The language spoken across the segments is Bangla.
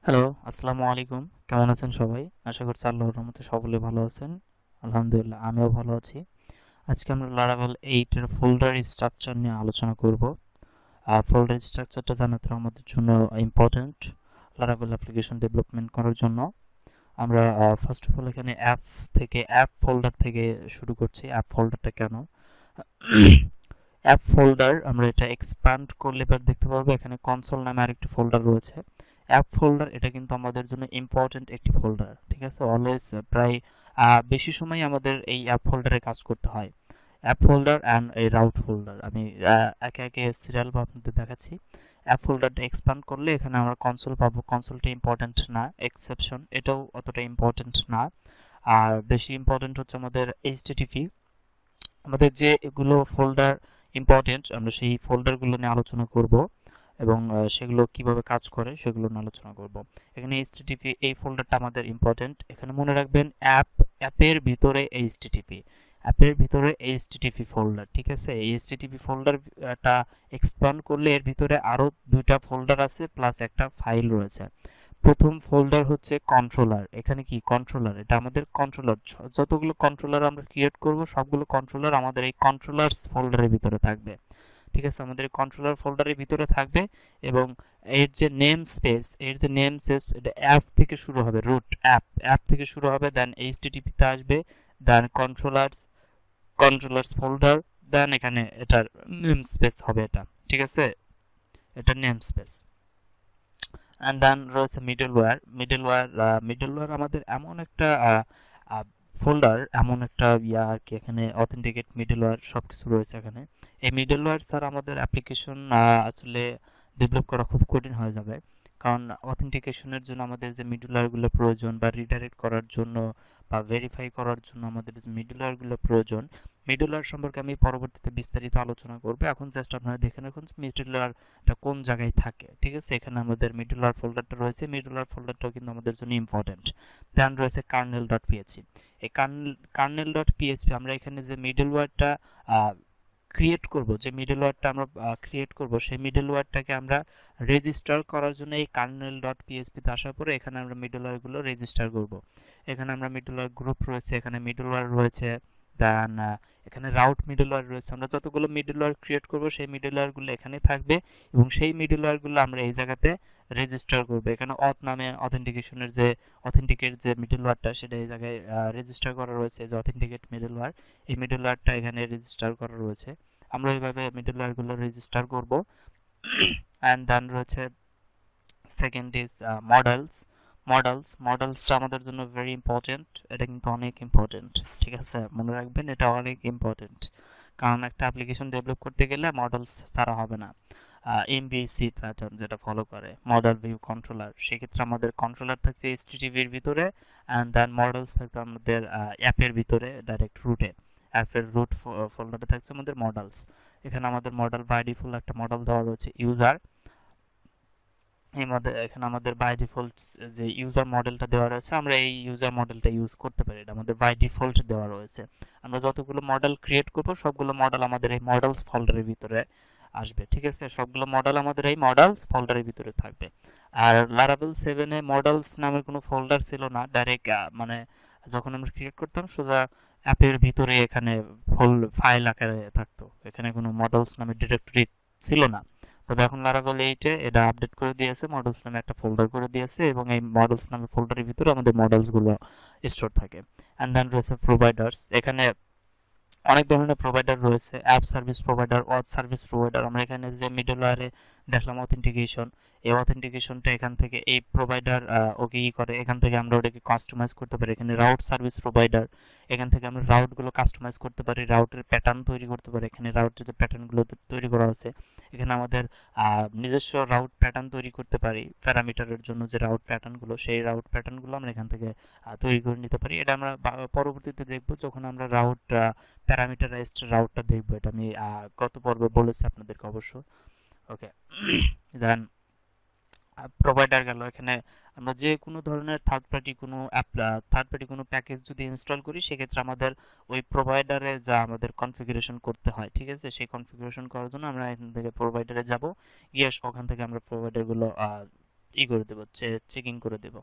হ্যালো, আসসালামু আলাইকুম। কেমন আছেন সবাই? আশা করছি আল্লাহর রহমতে সকলে ভালো আছেন। আলহামদুলিল্লাহ, আমিও ভালো আছি। আজকে আমরা Laravel 8 এর ফোল্ডার স্ট্রাকচার নিয়ে আলোচনা করব। ফোল্ডার স্ট্রাকচারটা জানাতে আমাদের জন্য ইম্পর্ট্যান্ট Laravel অ্যাপ্লিকেশন ডেভেলপমেন্ট করার জন্য। আমরা ফার্স্ট অফ অল এখানে অ্যাপ ফোল্ডার থেকে শুরু করছি। অ্যাপ ফোল্ডারটা কেন? অ্যাপ ফোল্ডার আমরা এটা এক্সপ্যান্ড করলে এবার দেখতে পারবো এখানে কনসোল নামে আরেকটি ফোল্ডার রয়েছে। অ্যাপ ফোল্ডার এটা কিন্তু আমাদের জন্য ইম্পর্টেন্ট একটি ফোল্ডার, ঠিক আছে। অলওয়েজ প্রায় বেশি সময় আমাদের এই অ্যাপ ফোল্ডারে কাজ করতে হয়। অ্যাপ ফোল্ডার অ্যান্ড এই রাউট ফোল্ডার আমি একে একে সিরিয়াল বা আপনাদের দেখাচ্ছি। অ্যাপ ফোল্ডারটা এক্সপ্যান্ড করলে এখানে আমরা কনসোল পাবো। কনসোলটা ইম্পর্টেন্ট না, এক্সেপশন এটাও অতটা ইম্পর্টেন্ট না। আর বেশি ইম্পর্টেন্ট হচ্ছে আমাদের এইচটিটিপি। আমাদের যে এগুলো ফোল্ডার ইম্পর্টেন্ট আমরা সেই ফোল্ডারগুলো নিয়ে আলোচনা করব এবং সেগুলো কিভাবে কাজ করে সেগুলো নিয়ে আলোচনা করব। এখানে এইচটিটিপি এই ফোল্ডারটা আমাদের ইম্পর্টেন্ট। এখানে মনে রাখবেন অ্যাপের ভিতরে এইচটিটিপি, অ্যাপের ভিতরে এইচটিটিপি ফোল্ডার, ঠিক আছে। এই এইচটিটিপি ফোল্ডারটা এক্সপ্যান্ড করলে এর ভিতরে আরো দুইটা ফোল্ডার আছে প্লাস একটা ফাইল রয়েছে। প্রথম ফোল্ডার হচ্ছে কন্ট্রোলার। এখানে কি কন্ট্রোলার, এটা আমাদের কন্ট্রোলার। যতগুলো কন্ট্রোলার আমরা ক্রিয়েট করব সবগুলো কন্ট্রোলার আমাদের এই কন্ট্রোলার্স ফোল্ডারের ভিতরে থাকবে, ঠিক আছে। আমাদের কন্ট্রোলার ফোল্ডারের ভিতরে থাকবে এবং এর যে নেম স্পেস এটা অ্যাপ থেকে শুরু হবে। রুট অ্যাপ থেকে শুরু হবে, দেন এইচটিটিপি তে আসবে, দেন কন্ট্রোলার্স ফোল্ডার, দেন এখানে এটার নেম স্পেস হবে এটা, ঠিক আছে। এটা নেম স্পেস। অ্যান্ড দেন রয়েছে মিডলওয়্যার আমাদের এমন একটা ফোল্ডার, এমন একটা আর কি। এখানে অথেন্টিকেট মিডলওয়্যার সব কিছু রয়েছে এখানে। এই মিডলওয়্যার ছাড়া আমাদের অ্যাপ্লিকেশন আসলে ডেভেলপ করা খুব কঠিন হয়ে যাবে। কারণ অথেন্টিকেশনের জন্য আমাদের যে মিডলওয়্যারগুলো প্রয়োজন বা রিডাইরেক্ট করার জন্য বা ভেরিফাই করার জন্য আমাদের যে মিডলওয়্যারগুলো প্রয়োজন, মিডলওয়্যার সম্পর্কে আমি পরবর্তীতে বিস্তারিত আলোচনা করব। এখন জাস্ট আপনারা দেখে রাখুন মিডলওয়্যার এটা কোন জায়গায় থাকে, ঠিক আছে। এখানে আমাদের মিডলওয়্যার ফোল্ডারটা রয়েছে। মিডলওয়্যার ফোল্ডারটাও কিন্তু আমাদের জন্য ইম্পর্টেন্ট। দেন রয়েছে কার্নেল ডট পিএইচপি। এই কার্নেল ডট পিএইচপি আমরা এখানে যে মিডলওয়্যারটা আমরা ক্রিয়েট করব সেই মিডলওয়্যারটাকে আমরা রেজিস্টার করার জন্য এই কার্নেল ডট পিএইচপি তে আসার পরে এখানে আমরা মিডলওয়্যারগুলো রেজিস্টার করব। এখানে আমরা মিডলওয়্যার গ্রুপ রয়েছে, এখানে মিডলওয়্যার রয়েছে, দেন এখানে রাউট মিডলওয়্যার রয়েছে। আমরা যতগুলো মিডলওয়্যার ক্রিয়েট করব সেই মিডলওয়্যারগুলো এখানে থাকবে এবং সেই মিডলওয়্যারগুলো আমরা এই জায়গাতে রেজিস্টার করব। এখানে নামে অথেন্টিকেট যে মিডলওয়্যারটা সেটা এই জায়গায় রেজিস্টার করা রয়েছে, যে অথেন্টিকেট মিডলওয়্যার। এই মিডলওয়্যারটা এখানে রেজিস্টার করা রয়েছে। আমরা এইভাবে মিডলওয়্যারগুলো রেজিস্টার করব। অ্যান্ড দেন রয়েছে সেকেন্ড ইজ মডেলসটা আমাদের জন্য ভেরি ইম্পর্টেন্ট। এটা কিন্তু অনেক ইম্পর্টেন্ট, ঠিক আছে। মনে রাখবেন এটা অনেক ইম্পর্টেন্ট, কারণ একটা অ্যাপ্লিকেশন ডেভেলপ করতে গেলে মডেলস ছাড়া হবে না। এমভিসি প্যাটার্ন যেটা ফলো করে মডেল ভিউ কন্ট্রোলার, সেক্ষেত্রে আমাদের কন্ট্রোলার থাকছে এইচটিটিপির ভিতরে অ্যান্ড দেন মডেলস থাকছে আমাদের অ্যাপের ভিতরে ডাইরেক্ট রুটে। অ্যাপের রুট ফোল্ডারে থাকছে আমাদের মডেলস। এখানে আমাদের মডেল বাই ডিফল্ট একটা মডেল দেওয়া রয়েছে ইউজার। এখানে আমাদের বাই ডিফল্ট যে ইউজার মডেলটা দেওয়া রয়েছে, আমরা এই ইউজার মডেলটা ইউজ করতে পারি। এটা আমাদের বাই ডিফল্ট দেওয়া রয়েছে। আমরা যতগুলো মডেল ক্রিয়েট করব সবগুলো মডেল আমাদের এই মডেলস ফোল্ডারের ভিতরে আসবে, ঠিক আছে। সবগুলো মডেল আমাদের এই মডেলস ফোল্ডারের ভিতরে থাকবে। আর লারাভেল 7 এ মডেলস নামের কোনো ফোল্ডার ছিল না। ডাইরেক্ট মানে যখন আমরা ক্রিয়েট করতাম সোজা অ্যাপের ভিতরে এখানে ফাইল আকারে থাকতো, এখানে কোনো মডেলস নামে ডিরেক্টরি ছিল না। তবে এখন লারাভেল 8 এ এটা আপডেট করে দিয়েছে, মডেলস নামে একটা ফোল্ডার করে দিয়েছে এবং এই মডেলস নামে ফোল্ডারের ভিতরে আমাদের মডেলস গুলো স্টোর থাকে। অ্যান্ড দেন রয়েছে প্রোভাইডার্স। এখানে অনেক ধরনের প্রোভাইডার রয়েছে, app service provider, watch service provider. আমরা এখানে যে মিডলওয়্যারে দেখলাম অথেন্টিকেশন, এই অথেন্টিকেশনটা এখান থেকে এই প্রোভাইডার ওকে করে, এখান থেকে আমরা ওটাকে কাস্টমাইজ করতে পারি। এখানে রাউট সার্ভিস প্রোভাইডার, এখান থেকে আমরা রাউটগুলো কাস্টমাইজ করতে পারি, রাউটের প্যাটার্ন তৈরি করতে পারি। এখানে রাউটের যে প্যাটার্নগুলো তৈরি করা আছে, এখানে আমাদের নিজস্ব রাউট প্যাটার্ন তৈরি করতে পারি। প্যারামিটারের জন্য যে রাউট প্যাটার্নগুলো, সেই রাউট প্যাটার্নগুলো আমরা এখান থেকে তৈরি করে নিতে পারি। এটা আমরা পরবর্তীতে দেখব যখন আমরা প্যারামিটারাইজড রাউটটা দেখবো। এটা আমি গত পর্বে বলেছি আপনাদেরকে অবশ্য। ওকে, দেন প্রোভাইডার গেল। এখানে আমরা যে কোনো ধরনের থার্ড পার্টি কোনো প্যাকেজ যদি ইনস্টল করি সেক্ষেত্রে আমাদের ওই প্রোভাইডারে যা আমাদের কনফিগারেশন করতে হয়, ঠিক আছে। সেই কনফিগারেশন করার জন্য আমরা এখান থেকে প্রোভাইডারে যাব, গিয়ে ওখান থেকে আমরা প্রোভাইডারগুলো ই করে দেবো, চেকিং করে দেবো।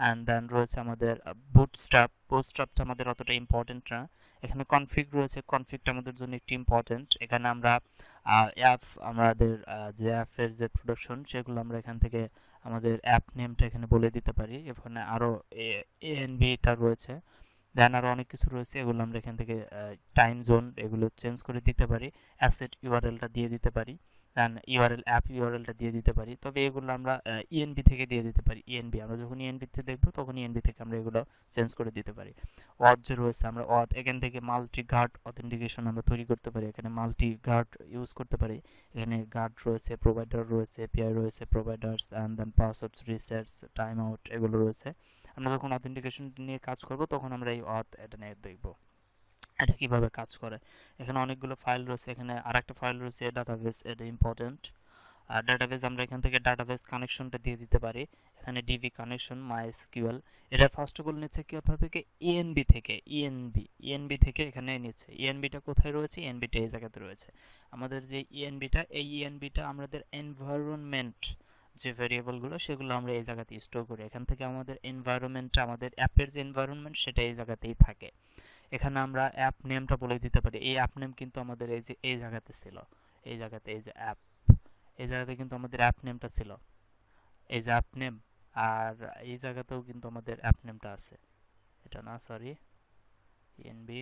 অ্যান্ড দেন রয়েছে আমাদের বুটস্ট্র্যাপটা আমাদের অতটা ইম্পর্টেন্ট না। এখানে কনফিগ রয়েছে, কনফিগটা আমাদের জন্য একটু ইম্পর্টেন্ট। এখানে আমরা অ্যাপ, আমাদের যে অ্যাপের যে প্রোডাকশন সেগুলো আমরা এখান থেকে আমাদের অ্যাপ নেমটা এখানে বলে দিতে পারি। এখানে আরও এএনবিটা রয়েছে, দেন আরও অনেক কিছু রয়েছে, এগুলো আমরা এখান থেকে টাইম জোন এগুলো চেঞ্জ করে দিতে পারি, অ্যাসেট ইউআরএলটা দিয়ে দিতে পারি, দেন ইউআরএল অ্যাপ ইউআরএলটা দিয়ে দিতে পারি। তবে এগুলো আমরা ইএনবি থেকে দিয়ে দিতে পারি। ইএনবি আমরা যখন ইএনবিতে দেখবো তখন ইএনবি থেকে আমরা এগুলো চেঞ্জ করে দিতে পারি। অথ যে রয়েছে, আমরা অথ এখান থেকে মাল্টি গার্ড অথেন্টিকেশন আমরা তৈরি করতে পারি, এখানে মাল্টি গার্ড ইউজ করতে পারি। এখানে গার্ড রয়েছে, প্রোভাইডার রয়েছে, এপিআই রয়েছে, providers and then passwords resets, time out এগুলো রয়েছে। আমরা যখন অথেন্টিকেশন নিয়ে কাজ করব তখন আমরা এই অথ এটা নিয়ে দেখব এটা কিভাবে কাজ করে। এখানে অনেকগুলো ফাইল রয়েছে, এখানে আরেকটা ফাইল রয়েছে ডাটাবেস, এটা ইম্পর্টেন্ট। আর ডাটাবেস আমরা এখান থেকে ডাটাবেস কানেকশনটা দিয়ে দিতে পারি। এখানে ডিবি কানেকশন মাইএসকিউএল, এটা ফার্স্ট অফ অল নিচ্ছে কি আপনার থেকে ইএনবি থেকে, ইএনবি থেকে এখানে নিচ্ছে। ইএনবিটা কোথায় রয়েছে? ইএনবিটা এই জায়গাতে রয়েছে। আমাদের যে ইএনবিটা, এই ইএনবিটা আমাদের এনভায়রনমেন্ট যে ভেরিয়েবলগুলো সেগুলো আমরা এই জায়গাতে স্টোর করি। এখান থেকে আমাদের এনভায়রনমেন্টটা, আমাদের অ্যাপের যে এনভায়রনমেন্ট সেটা এই জায়গাতেই থাকে। এখানে আমরা অ্যাপ নেমটা বলে দিতে পারি। এই অ্যাপ নেম কিন্তু আমাদের এই যে এই জায়গাতে ছিল, এই জায়গাতে এই যে অ্যাপ, এই জায়গাতে কিন্তু আমাদের অ্যাপ নেমটা ছিল, এই যে অ্যাপ নেম। আর এই জায়গাতেও কিন্তু আমাদের অ্যাপ নেমটা আছে, এটা না সরি এনবি,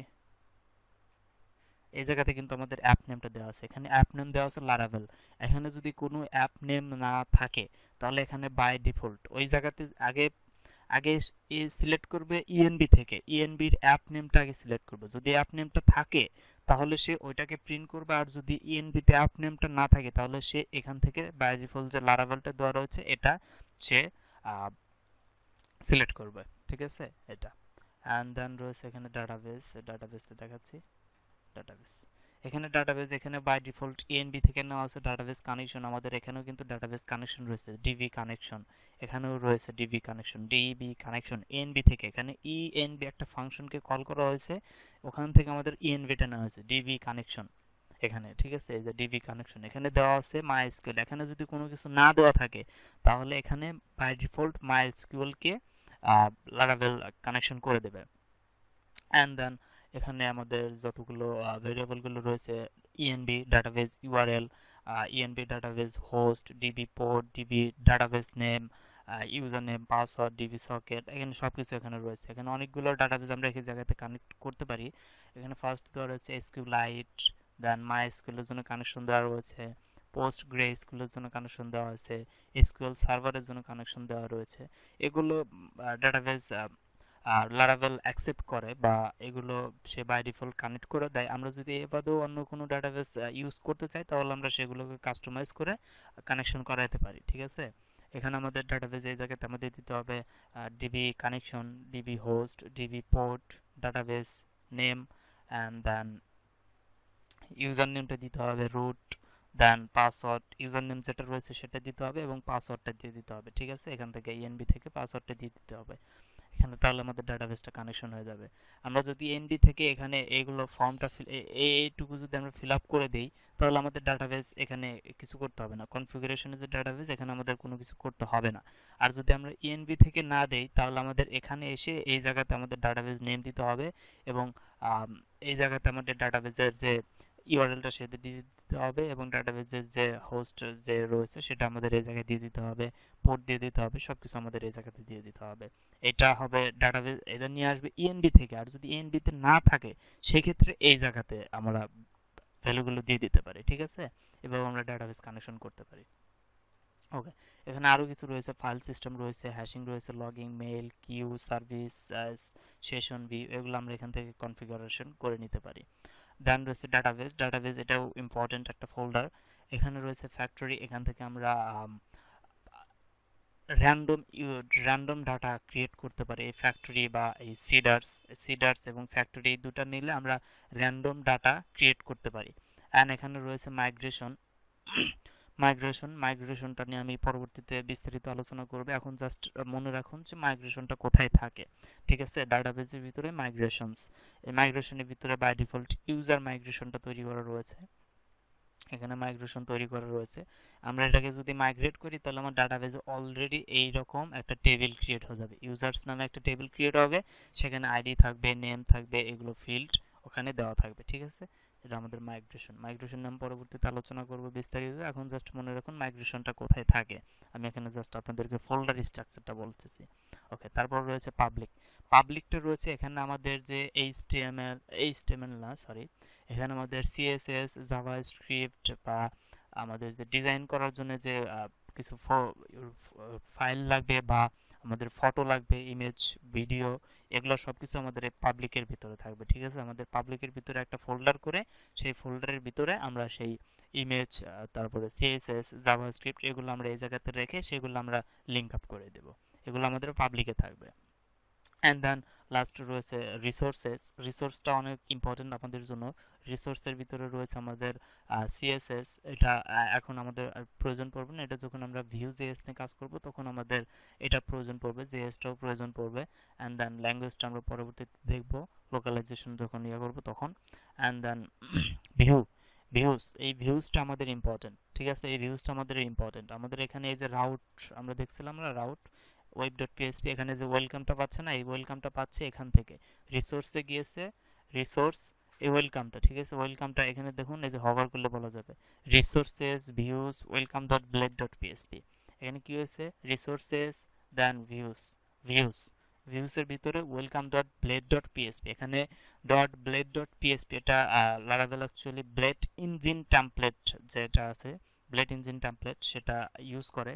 এই জায়গাতে কিন্তু আমাদের অ্যাপ নেমটা দেওয়া আছে। এখানে অ্যাপ নেম দেওয়া আছে লারাভেল। এখানে যদি কোনো অ্যাপ নেম না থাকে তাহলে এখানে বাই ডিফল্ট ওই জায়গাতে আগে আগে সিলেক্ট করবে ইএনবি থেকে, ইএনবির অ্যাপ নেমটা আগে সিলেক্ট করবে। যদি অ্যাপ নেমটা থাকে তাহলে সে ওইটাকে প্রিন্ট করবে, আর যদি ইএনবিতে অ্যাপ নেমটা না থাকে তাহলে সে এখান থেকে বাই ডিফল্ট যে লারাভেলটা দেওয়া রয়েছে এটা সে সিলেক্ট করবে, ঠিক আছে এটা। অ্যান্ড দেন রয়েছে এখানে ডাটাবেস, ডাটাবেসটা দেখাচ্ছি। ডাটাবেস, এখানে ডাটাবেস, এখানে বাই ডিফল্ট ইএনবি থেকে নেওয়া আছে ডাটাবেস কানেকশন। আমাদের এখানেও কিন্তু ডাটাবেস কানেকশন রয়েছে, ডিবি কানেকশন, এখানেও রয়েছে DB connection, DB connection ENB থেকে। এখানে ইএনবি একটা ফাংশনকে কল করা হয়েছে, ওখান থেকে আমাদের ইএনবিটা নেওয়া হয়েছে ডিবি কানেকশন এখানে, ঠিক আছে। এই যে ডিবি কানেকশন এখানে দেওয়া আছে মাইএসকিউএল। এখানে যদি কোনো কিছু না দেওয়া থাকে তাহলে এখানে বাই ডিফল্ট মাইএসকিউএলকে লারাভেল কানেকশন করে দেবে। অ্যান্ড দেন এখানে আমাদের যতগুলো ভেরিয়েবলগুলো রয়েছে, ENB database URL, ENB database host, DB port, DB database name, user name, password, DB socket, এখানে সব কিছু এখানে রয়েছে। এখানে অনেকগুলো ডাটাবেস আমরা এই জায়গাতে কানেক্ট করতে পারি। এখানে ফার্স্ট দেওয়া রয়েছে এসকিউ লাইট, দেন মাই এসকিউএলের জন্য কানেকশন দেওয়া রয়েছে, পোস্ট গ্রে এসকিউএলের জন্য কানেকশন দেওয়া আছে, এসকিউএল সার্ভারের জন্য কানেকশন দেওয়া রয়েছে। এগুলো ডাটাবেস লারাভেল অ্যাকসেপ্ট করে বা এগুলো সে বাই ডিফল্ট কানেক্ট করে দেয়। আমরা যদি এ বাদেও অন্য কোনো ডাটাবেস ইউজ করতে চাই তাহলে আমরা সেগুলোকে কাস্টমাইজ করে কানেকশন করাতে পারি, ঠিক আছে। এখানে আমাদের ডাটাবেস এই জায়গাতে আমাদের দিতে হবে DB connection, DB host, DB port, database name, and then user নেমটা দিতে হবে root, then password, user name যেটা রয়েছে সেটা দিতে হবে এবং পাসওয়ার্ডটা দিয়ে দিতে হবে, ঠিক আছে। এখান থেকে ইএনবি থেকে পাসওয়ার্ডটা দিয়ে দিতে হবে এখানে, তাহলে আমাদের ডাটাবেসটা কানেকশন হয়ে যাবে। আমরা যদি এনডি থেকে এখানে এইগুলো ফর্মটা এইটুকু যদি আমরা ফিল আপ করে দিই তাহলে আমাদের ডাটাবেস এখানে কিছু করতে হবে না। কনফিগারেশনে যে ডাটাবেস এখানে আমাদের কোনো কিছু করতে হবে না। আর যদি আমরা ইএনবি থেকে না দেই তাহলে আমাদের এখানে এসে এই জায়গাতে আমাদের ডাটাবেস নেম দিতে হবে এবং এই জায়গাতে আমাদের ডাটাবেসের যে ইউআরএলটা সেটা দিয়ে দিতে হবে এবং ডাটাবেসের যে হোস্ট যে রয়েছে সেটা আমাদের এই জায়গায় দিয়ে দিতে হবে, পোর্ট দিয়ে দিতে হবে, সবকিছু আমাদের এই জায়গাতে দিয়ে দিতে হবে। এটা হবে ডাটাবেস, এটা নিয়ে আসবে ইএনবি থেকে। আর যদি ইএনবি তে না থাকে সেক্ষেত্রে এই জায়গাতে আমরা ভ্যালুগুলো দিয়ে দিতে পারি, ঠিক আছে। এভাবে আমরা ডাটাবেস কানেকশন করতে পারি। ওকে, এখানে আরও কিছু রয়েছে, ফাইল সিস্টেম রয়েছে, হ্যাশিং রয়েছে, logging, mail, queue, service, session view, এগুলো আমরা এখান থেকে কনফিগারেশন করে নিতে পারি। দেন রয়েছে ডাটাবেস, ডাটাবেস এটাও ইম্পর্টেন্ট একটা ফোল্ডার। এখানে রয়েছে ফ্যাক্টরি, এখান থেকে আমরা র্যান্ডম ডাটা ক্রিয়েট করতে পারি। এই ফ্যাক্টরি বা এই সিডার্স এবং ফ্যাক্টরি এই দুটা নিলে আমরা র্যান্ডম ডাটা ক্রিয়েট করতে পারি। অ্যান্ড এখানে রয়েছে মাইগ্রেশনটা নিয়ে আমি পরবর্তীতে বিস্তারিত আলোচনা করব। এখন জাস্ট মনে রাখুন যে মাইগ্রেশনটা কোথায় থাকে, ঠিক আছে। ডাটাবেসের ভিতরে মাইগ্রেশনস, এই মাইগ্রেশনের ভিতরে বাই ডিফল্ট ইউজার মাইগ্রেশনটা তৈরি করা রয়েছে। এখানে মাইগ্রেশন তৈরি করা রয়েছে। আমরা এটাকে যদি মাইগ্রেট করি তাহলে আমার ডাটাবেজে অলরেডি এইরকম একটা টেবিল ক্রিয়েট হয়ে যাবে। ইউজার্স নামে একটা টেবিল ক্রিয়েট হবে, সেখানে আইডি থাকবে, নেম থাকবে, এগুলো ফিল্ড ওখানে দেওয়া থাকবে। ঠিক আছে, এটা আমাদের মাইগ্রেশন নাম পরবর্তীতে আলোচনা করব বিস্তারিত। এখন জাস্ট মনে রাখুন মাইগ্রেশনটা কোথায় থাকে। আমি এখানে জাস্ট আপনাদেরকে ফোল্ডার স্ট্রাকচারটা বলতেছি। ওকে, তারপর রয়েছে পাবলিকটা রয়েছে এখানে আমাদের যে এইচটিএমএল না সরি, এখানে আমাদের সিএসএস, জাভাস্ক্রিপ্ট বা আমাদের যে ডিজাইন করার জন্য যে কিছু ফাইল লাগবে বা আমাদের ফটো লাগবে, ইমেজ, ভিডিও, এগুলো সব কিছু আমাদের এই পাবলিকের ভিতরে থাকবে। ঠিক আছে, আমাদের পাবলিকের ভিতরে একটা ফোল্ডার করে সেই ফোল্ডারের ভিতরে আমরা সেই ইমেজ, তারপরে সিএসএস, জাভাস্ক্রিপ্ট, এগুলো আমরা এই জায়গাতে রেখে সেগুলো আমরা লিঙ্ক আপ করে দেব। এগুলো আমাদের পাবলিকে থাকবে। অ্যান্ড দেন লাস্ট রয়েছে রিসোর্সটা অনেক ইম্পর্টেন্ট আপনাদের জন্য। রিসোর্সের ভিতরে রয়েছে আমাদের সিএসএস, এটা এখন আমাদের প্রয়োজন পড়বে না, এটা যখন আমরা ভিউ জেএস নিয়ে কাজ করব তখন আমাদের এটা প্রয়োজন পড়বে, জেএসটাও প্রয়োজন পড়বে। অ্যান্ড দেন ল্যাঙ্গুয়েজটা আমরা পরবর্তীতে দেখব, লোকালাইজেশন যখন ইয়ে করবো তখন। অ্যান্ড দেন ভিউ এই ভিউজটা আমাদের ইম্পর্টেন্ট। ঠিক আছে, এই ভিউজটা আমাদের ইম্পর্টেন্ট। আমাদের এখানে এই যে রাউট আমরা দেখছিলাম, না রাউট web.php, এখানে যে ওয়েলকামটা পাচ্ছে না, এই ওয়েলকামটা পাচ্ছে এখান থেকে রিসোর্সে গিয়েছে, রিসোর্স এই ওয়েলকামটা। ঠিক আছে, ওয়েলকামটা এখানে দেখুন, এই যে হভার করলে বলা যাবে resources views welcome dot blade dot PSP. এখানে কি হয়েছে, রিসোর্সেস দেন ভিউজ ভিউসের ভিতরে welcome dot blade dot PSP, এখানে ডট ব্লেড ডট পিএসপি, এটা Laravel actually blade engine template যেটা আছে, ব্লেড ইঞ্জিন টেমপ্লেট সেটা ইউজ করে,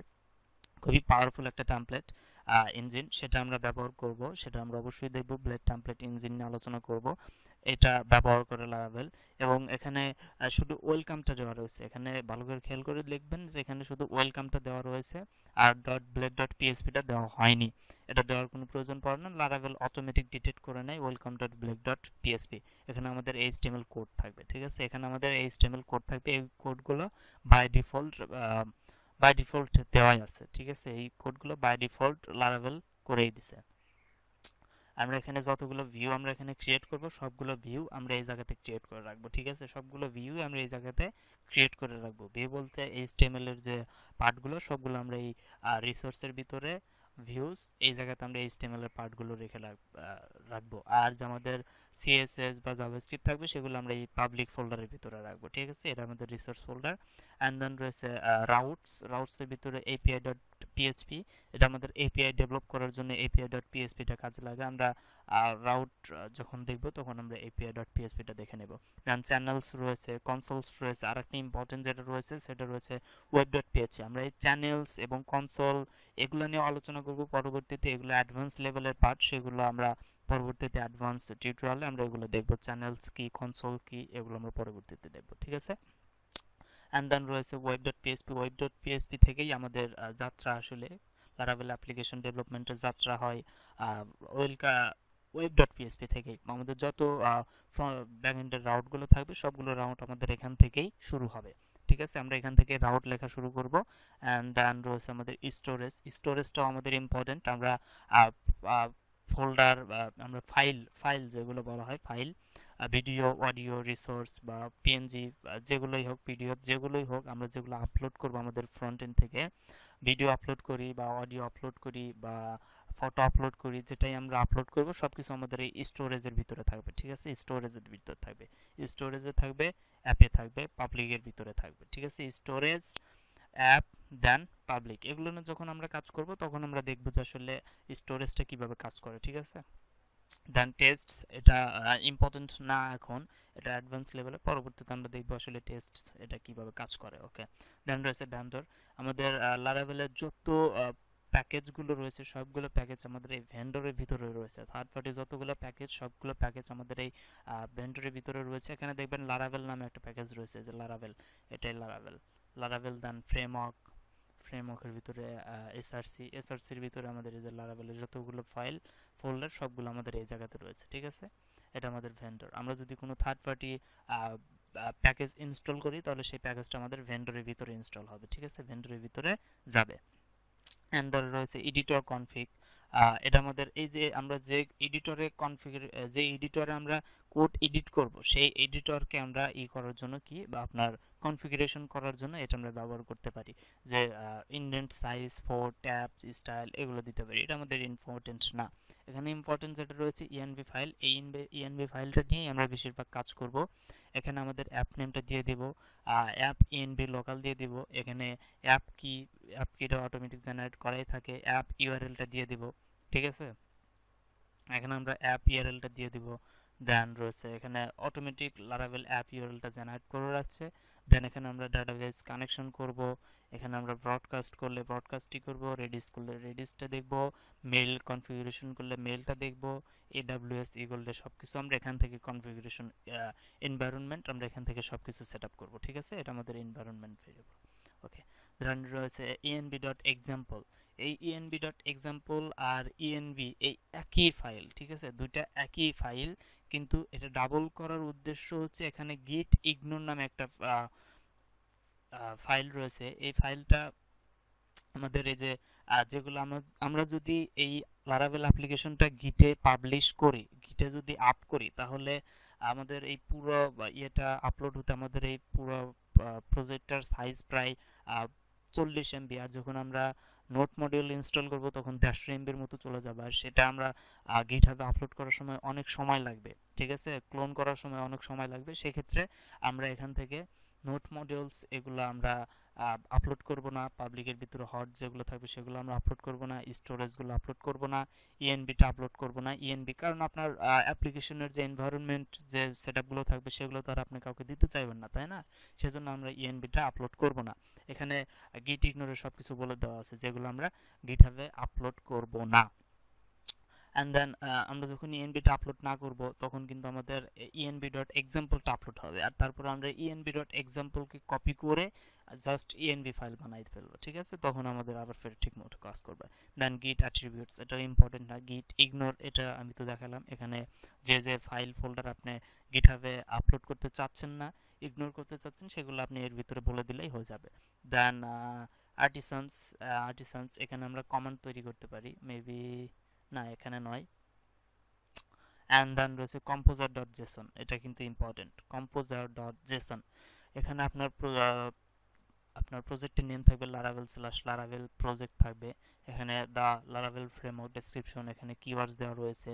খুবই পাওয়ারফুল একটা টেমপ্লেট ইঞ্জিন, সেটা আমরা ব্যবহার করব, সেটা আমরা অবশ্যই দেখব, ব্লেড টেমপ্লেট ইঞ্জিন নিয়ে আলোচনা করব, এটা ব্যবহার করে লারাভেল। এবং এখানে শুধু ওয়েলকামটা দেওয়া রয়েছে, এখানে ভালো করে খেয়াল করে লিখবেন যে এখানে শুধু ওয়েলকামটা দেওয়া রয়েছে আর ডট ব্লেড ডট পিএসপিটা দেওয়া হয়নি, এটা দেওয়ার কোনো প্রয়োজন পড়ে না, লারাভেল অটোমেটিক ডিটেক্ট করে নেয় welcome dot blade dot PSP. এখানে আমাদের এইচটিএমএল কোড থাকবে। ঠিক আছে, এখানে আমাদের এইচটিএমএল কোড থাকবে, এই কোডগুলো বাই ডিফল্ট দেওয়াই আছে। ঠিক আছে, এই কোডগুলো বাই ডিফল্ট লারাভেল করেই দিছে। আমরা এখানে যতগুলো ভিউ আমরা এখানে ক্রিয়েট করব, সবগুলো ভিউ আমরা এই জায়গাতে ক্রিয়েট করে রাখবো। ঠিক আছে, সবগুলো ভিউ আমরা এই জায়গাতে ক্রিয়েট করে রাখবো। ভিউ বলতে এইচটিএমএল এর যে পার্টগুলো সবগুলো আমরা এই রিসোর্সের ভিতরে, ভিউজ এই জায়গাতে আমরা এইচটিএমএল এর পার্টগুলো রেখে রাখবো। আর যে আমাদের সিএসএস বা জাভাস্ক্রিপ্ট থাকবে সেগুলো আমরা এই পাবলিক ফোল্ডারের ভিতরে রাখবো। ঠিক আছে, এটা আমাদের রিসোর্স ফোল্ডার। অ্যান্ড দেন রয়েছে রাউটসের ভিতরে এপিআই ডট পিএইচপি, এটা আমাদের এপিআই ডেভেলপ করার জন্য এপিআই ডট পিএইচপিটা কাজে লাগে। আমরা রাউট যখন দেখব তখন আমরা এপিআই ডট পিএইচপিটা দেখে নেব। দেন চ্যানেলস রয়েছে, কনসোলস রয়েছে, আর একটা ইম্পর্টেন্ট যেটা রয়েছে সেটা রয়েছে ওয়েব ডট পিএইচপি। আমরা এই চ্যানেলস এবং কনসোল এগুলো নিয়ে আলোচনা করব পরবর্তীতে, এগুলো অ্যাডভান্স লেভেলের পার্ট, সেগুলো আমরা পরবর্তীতে অ্যাডভান্স টিউটোরিয়ালে আমরা এগুলো দেখব, চ্যানেলস কি, কনসোল কি, এগুলো আমরা পরবর্তীতে দেখব। ঠিক আছে, অ্যান্ড দেন রয়েছে ওয়েব ডট পিএসপি থেকেই আমাদের যাত্রা, আসলে লারাভেল অ্যাপ্লিকেশন ডেভেলপমেন্টের যাত্রা হয় ওয়েলকা ওয়েব ডট পিএসপি থেকেই। আমাদের যত ব্যাকএন্ডের রাউটগুলো থাকবে সবগুলো রাউট আমাদের এখান থেকেই শুরু হবে। ঠিক আছে, আমরা এখান থেকে রাউট লেখা শুরু করব। অ্যান্ড দেন রয়েছে আমাদের স্টোরেজটাও আমাদের ইম্পর্টেন্ট। আমরা ফোল্ডার, আমরা ফাইল যেগুলো বলা হয় ফাইল, ভিডিও, অডিও, রিসোর্স বা পিএনজি, যেগুলোই হোক, পিডিএফ যেগুলোই হোক, আমরা যেগুলো আপলোড করব আমাদের ফ্রন্ট এন্ড থেকে, ভিডিও আপলোড করি বা অডিও আপলোড করি বা ফটো আপলোড করি, যেটাই আমরা আপলোড করব সবকিছু আমাদের এই স্টোরেজের ভিতরে থাকবে। ঠিক আছে, স্টোরেজের ভিতরে থাকবে, স্টোরেজে থাকবে, অ্যাপে থাকবে, পাবলিকের ভিতরে থাকবে। ঠিক আছে, স্টোরেজ, অ্যাপ, দেন পাবলিক, এগুলো নিয়ে যখন আমরা কাজ করব তখন আমরা দেখব যে আসলে স্টোরেজটা কিভাবে কাজ করে। ঠিক আছে, দেন টেস্টস, এটা ইম্পর্টেন্ট না এখন, এটা অ্যাডভান্স লেভেলে, পরবর্তীতে আমরা দেখব আসলে টেস্টস এটা কিভাবে কাজ করে। ওকে, দেন রয়েছে ভেন্ডর। আমাদের লারাভেলের যত প্যাকেজগুলো রয়েছে সবগুলো প্যাকেজ আমাদের এই ভেন্ডরের ভিতরে রয়েছে। থার্ড পার্টি যতগুলো প্যাকেজ সবগুলো প্যাকেজ আমাদের এই ভেন্ডরের ভিতরে রয়েছে। এখানে দেখবেন লারাভেল নামে একটা প্যাকেজ রয়েছে, যে লারাভেল, এটাই লারাভেল দেন ফ্রেমওয়ার্কের ভিতরে এসআরসির ভিতরে আমাদের এই যে লারাভেলের যতগুলো ফাইল ফোল্ডার সবগুলো আমাদের এই জায়গাতে রয়েছে। ঠিক আছে, এটা আমাদের ভেন্ডর। আমরা যদি কোনো থার্ড পার্টি প্যাকেজ ইনস্টল করি তাহলে সেই প্যাকেজটা আমাদের ভেন্ডরের ভিতরে ইনস্টল হবে। ঠিক আছে, ভেন্ডরের ভিতরে যাবে। অ্যান্ড রয়েছে এডিটর কনফিগ, এটা আমাদের এই যে আমরা যে এডিটরে আমরা কোড এডিট করব সেই এডিটরকে আমরা করার জন্য কি বা আপনার কনফিগারেশন করার জন্য এটা আমরা ব্যবহার করতে পারি, যে indent size for tab style এগুলো দিতে পারি। এটা আমাদের ইম্পর্টেন্ট না। এখানে ইম্পর্টেন্ট যেটা রয়েছে ইএনভি ফাইল, এই ইএনভি ফাইলটা নিয়েই আমরা বেশিরভাগ কাজ করব। এখানে আমাদের অ্যাপ নেমটা দিয়ে দিব, অ্যাপ ইএনভি লোকাল দিয়ে দিব। এখানে অ্যাপ কিটা অটোমেটিক জেনারেট করাই থাকে, অ্যাপ ইউআরএলটা দিয়ে দিব। ঠিক আছে, এখানে আমরা অ্যাপ ইউআরএলটা দিয়ে দিব। দেন রয়েছে এখানে অটোমেটিক লারাভেল অ্যাপ ইউআরএলটা জেনারেট করে রাখছে। দেন এখানে আমরা ডাটাবেস কানেকশন করব। এখানে আমরা ব্রডকাস্ট করলে ব্রডকাস্টই করব, রেডিস করলে রেডিসটা দেখব, মেল কনফিগারেশন করলে মেলটা দেখব, এডাব্লিউএস করলে সব কিছু আমরা এখান থেকে কনফিগারেশন এনভায়রনমেন্ট আমরা এখান থেকে সব কিছু সেট আপ করবো। ঠিক আছে, এটা আমাদের এনভায়রনমেন্ট ভেরিয়েবল। ওকে, দেন রয়েছে env ডট এক্সাম্পল। এই env ডট এক্সাম্পল আর env এই একই ফাইল, ঠিক আছে, দুইটা একই ফাইল, কিন্তু এটা ডাবল করার উদ্দেশ্য হচ্ছে এখানে গিট ইগনোর নামে একটা ফাইল রয়েছে। এই ফাইলটা আমাদের এই যে যেগুলো আমরা যদি এই লারাভেল অ্যাপ্লিকেশনটা গিটে পাবলিশ করি, গিটে যদি আপ করি, তাহলে আমাদের এই পুরো ইয়েটা আপলোড হতে আমাদের এই পুরো প্রজেক্টটার সাইজ প্রায় 40 MB। আর যখন আমরা নোট মডিউল ইনস্টল করব তখন 150 MB-র মতো চলে যাবে, আর সেটা আমরা গিটহাবে আপলোড করার সময় অনেক সময় লাগবে। ঠিক আছে, ক্লোন করার সময় অনেক সময় লাগবে। সেক্ষেত্রে আমরা এখান থেকে নোট মডিউলস এগুলো আমরা আপলোড করব না, পাবলিকের ভিতরে হট যেগুলো থাকবে সেগুলো আমরা আপলোড করব না, স্টোরেজগুলো আপলোড করব না, ইএনবিটা আপলোড করব না। ইএনবি কারণ আপনার অ্যাপ্লিকেশনের যে এনভায়রনমেন্ট যে সেটআপগুলো থাকবে সেগুলো তো আর আপনি কাউকে দিতে চাইবেন না, তাই না? সেজন্য আমরা ইএনবিটা আপলোড করব না। এখানে গিট ইগনোরে সব কিছু বলে দেওয়া আছে যেগুলো আমরা গিটহাবে আপলোড করব না। অ্যান্ড দেন আমরা যখন ইএনবিটা আপলোড না করব তখন কিন্তু আমাদের ইএনবি ডট এক্সাম্পলটা আপলোড হবে, আর তারপর আমরা ইএনবি ডট এক্সাম্পলকে কপি করে জাস্ট ইএনবি ফাইল বানাই ফেলবো। ঠিক আছে, তখন আমাদের আবার ফের ঠিক মতো কাজ করবে। দেন গিট অ্যাট্রিবিউটস, এটা ইম্পর্টেন্ট না। গিট ইগনোর এটা আমি তো দেখালাম। এখানে যে যে ফাইল ফোল্ডার আপনি গিটহাবে আপলোড করতে চাচ্ছেন না, ইগনোর করতে চাচ্ছেন, সেগুলো আপনি এর ভিতরে বলে দিলেই হয়ে যাবে। দেন আর্টিসানস, আর্টিসানস এখানে আমরা কমান্ড তৈরি করতে পারি, মেবি না এখানে নয়। অ্যান্ড দেন রয়েছে কম্পোজার ডট জেসন, এটা কিন্তু ইম্পর্টেন্ট। কম্পোজার ডট জেসন, এখানে আপনার প্রজেক্টের নেম থাকবে লারাভেল স্ল্যাশ লারাভেল প্রজেক্ট থাকবে। এখানে দ্য লারাভেল ফ্রেমওয়ার্ক ডেসক্রিপশন, এখানে কিওয়ার্ডস দেওয়া রয়েছে,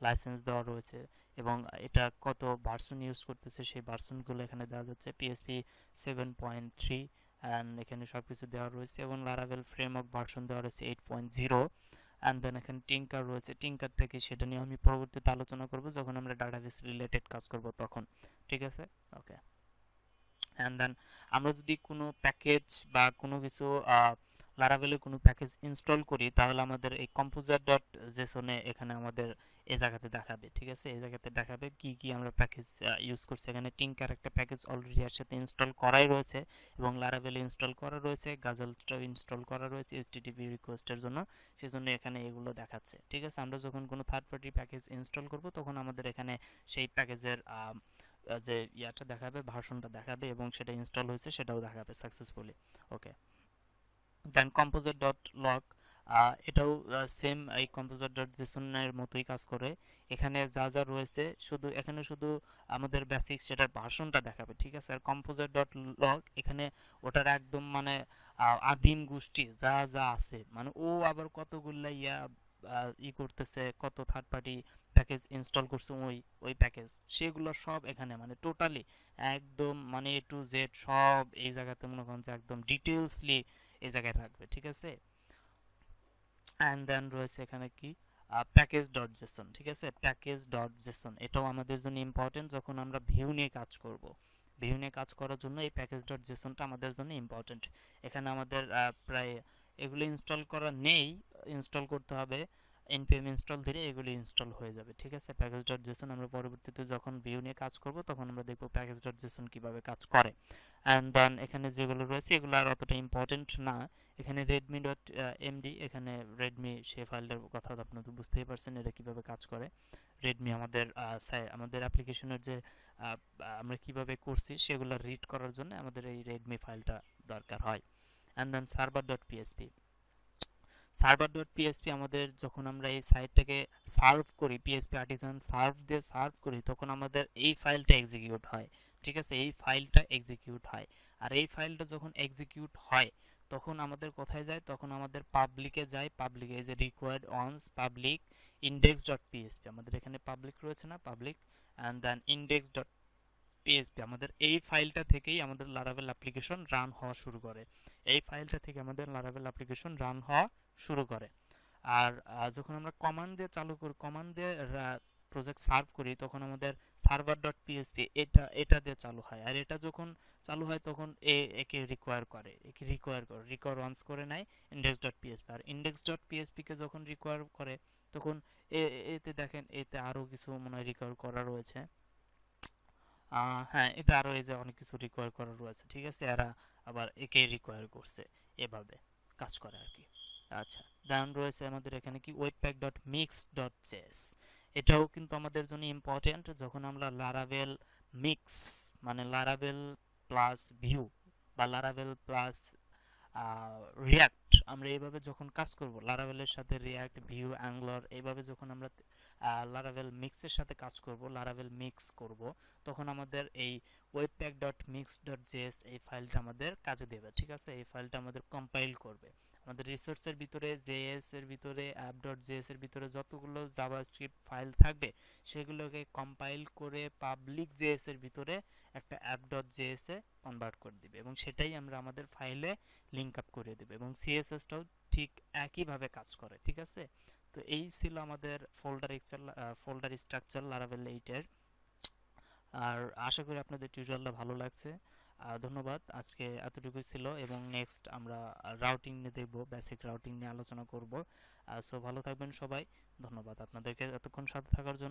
লাইসেন্স দেওয়া রয়েছে, এবং এটা কত ভার্সন ইউজ করতেছে সেই ভার্সনগুলো এখানে দেওয়া যাচ্ছে, পিএসপি 7.3, অ্যান্ড এখানে সব কিছু দেওয়া রয়েছে, এবং লারাভেল ফ্রেমওয়ার্ক ভার্সন দেওয়া রয়েছে 8.0। অ্যান্ড দেন এখানে টিঙ্কার রয়েছে, টিঙ্কার থেকে সেটা নিয়ে আমি পরবর্তীতে আলোচনা করব যখন আমরা ডাটাবেস রিলেটেড কাজ করব তখন। ঠিক আছে, ওকে। অ্যান্ড দেন আমরা যদি কোনো প্যাকেজ বা কোনো কিছু লারাভেলের কোনো প্যাকেজ ইনস্টল করি, তাহলে আমাদের এই কম্পোজার ডট জেসনে এখানে আমাদের এই জায়গাতে দেখাবে। ঠিক আছে, এই জায়গাতে দেখাবে কি কি আমরা প্যাকেজ ইউজ করছি। এখানে টিঙ্কার একটা প্যাকেজ অলরেডি এর সাথে ইনস্টল করাই রয়েছে, এবং লারাভেল ইনস্টল করা রয়েছে, গাজলটাও ইনস্টল করা রয়েছে এইচটিটিপি রিকোয়েস্টের জন্য, সেজন্য এখানে এগুলো দেখাচ্ছে। ঠিক আছে, আমরা যখন কোনো থার্ড পার্টি প্যাকেজ ইনস্টল করব তখন আমাদের এখানে সেই প্যাকেজের যে ইয়াটা দেখাবে, ভার্সনটা দেখাবে, এবং সেটা ইনস্টল হয়েছে সেটাও দেখাবে সাকসেসফুলি। ওকে, দেন কম্পোজার ডট লগ, এটাও সেম এই কম্পোজার ডট জেসনের মতোই কাজ করে। এখানে যা যা রয়েছে শুধু এখানে শুধু আমাদের বেসিক সেটার ভার্সনটা দেখাবে। ঠিক আছে, আর কম্পোজার ডট লগ এখানে ওটার একদম মানে আদিম গোষ্ঠী যা যা আছে, মানে ও আবার কতগুলা করতেছে, কত থার্ড পার্টি প্যাকেজ ইনস্টল করছে ওই প্যাকেজ, সেগুলো সব এখানে মানে টোটালি একদম মানে এ টু জেড সব এই জায়গাতে মনে করেন যে একদম ডিটেলসলি এই জায়গায় রাখবে। ঠিক আছে, অ্যান্ড দেন রয়েছে এখানে কি প্যাকেজ ডট জেসন। ঠিক আছে, প্যাকেজ ডট জেসন এটাও আমাদের জন্য ইম্পর্টেন্ট যখন আমরা ভিউ নিয়ে কাজ করব। ভিউ নিয়ে কাজ করার জন্য এই প্যাকেজ ডট জেসনটা আমাদের জন্য ইম্পর্টেন্ট। এখানে আমাদের প্রায় এগুলো ইনস্টল করা নেই, ইনস্টল করতে হবে, npm ইনস্টল দিলে এগুলি ইনস্টল হয়ে যাবে। ঠিক আছে, প্যাকেজ ডট জেসন আমরা পরবর্তীতে যখন ভিউ নিয়ে কাজ করব তখন আমরা দেখব প্যাকেজ ডট জেসন কীভাবে কাজ করে। অ্যান্ড দেন এখানে যেগুলো রয়েছে এগুলো আর অতটা ইম্পর্টেন্ট না। এখানে রেডমি ডট এমডি, এখানে রেডমি সে ফাইলটার কথা আপনারা তো বুঝতেই পারছেন এটা কীভাবে কাজ করে। রেডমি আমাদের অ্যাপ্লিকেশনের যে আমরা কীভাবে করছি সেগুলো রিড করার জন্য আমাদের এই রেডমি ফাইলটা দরকার হয়। And then server dot PSP, server dot PSP আমাদের যখন আমরা এই সাইটটাকে সার্ভ করি, পিএসপি আর্টিসান সার্ভ দিয়ে সার্ভ করি, তখন আমাদের এই ফাইলটা এক্সিকিউট হয়। ঠিক আছে, এই ফাইলটা এক্সিকিউট হয়। আর এই ফাইলটা যখন এক্সিকিউট হয় তখন আমাদের কোথায় যায়, তখন আমাদের পাবলিকে যায়। পাবলিকে এই যে required once public index dot PSP, আমাদের এখানে পাবলিক রয়েছে না, public and then index dot PSP, আমাদের এই ফাইলটা থেকেই আমাদের লারাভেল অ্যাপ্লিকেশন রান হওয়া শুরু করে। এই ফাইলটা থেকে আমাদের লারাভেল অ্যাপ্লিকেশন রান হওয়া শুরু করে। আর যখন আমরা কমান্ড দিয়ে চালু করি, কমান্ড দিয়ে প্রজেক্ট সার্ভ করি, তখন আমাদের সার্ভার ডট পিএসপি এটা দিয়ে চালু হয়। আর এটা যখন চালু হয় তখন একে রিকোয়ার ওয়ান্স করে নেয় ইন্ডেক্স ডট পিএসপি। আর ইন্ডেক্স ডট পিএসপি কে যখন রিকোয়ার করে তখন এতে দেখেন, এতে আরও কিছু মনে হয় রিকোয়ার করা রয়েছে। হ্যাঁ, এটা আরো এই যে অনেক কিছু রিকোয়ার করা রয়েছে। ঠিক আছে, এরা আবার একে রিকোয়ার করছে, এভাবে কাজ করে আর কি। আচ্ছা, দেন রয়েছে আমাদের এখানে কি ওয়েবপ্যাক ডট মিক্স ডট জেএস। এটাও কিন্তু আমাদের জন্য ইম্পর্টেন্ট। যখন আমরা লারাভেল মিক্স মানে লারাভেল প্লাস ভিউ বা লারাভেল প্লাস রিয়াক্ট, আমরা এইভাবে যখন কাজ করব, লারাভেলের সাথে রিয়াক্ট, ভিউ, অ্যাঙ্গলার, এইভাবে যখন আমরা লারাভেল মিক্সের সাথে কাজ করব, লারাভেল মিক্স করব, তখন আমাদের এই ওয়েবপ্যাক ডট মিক্স ডট জেএস এই ফাইলটা আমাদের কাজে দেবে। ঠিক আছে, এই ফাইলটা আমাদের কম্পাইল করবে। আমাদের রিসোর্সের ভিতরে, জেএস এর ভিতরে, অ্যাপ ডট জেএস এর ভিতরে যতগুলো জাভাস্ক্রিপ্ট ফাইল থাকবে সেগুলোকে কম্পাইল করে পাবলিক জেএস এর ভিতরে একটা অ্যাপ ডট জেএস এ কনভার্ট করে দিবে, এবং সেটাই আমরা আমাদের ফাইলে লিঙ্ক আপ করে দেবে, এবং সিএসএসটাও ঠিক একইভাবে কাজ করে। ঠিক আছে, তো এই ছিল আমাদের ফোল্ডার স্ট্রাকচার লারাভেল 8 এর। আর আশা করি আপনাদের টিউটোরিয়ালটা ভালো লাগছে। ধন্যবাদ, আজকে এতটুকুই ছিল, এবং নেক্সট আমরা রাউটিং নিয়ে দেখব, বেসিক রাউটিং নিয়ে আলোচনা করব। সো ভালো থাকবেন সবাই, ধন্যবাদ আপনাদেরকে এতক্ষণ সাথে থাকার জন্য।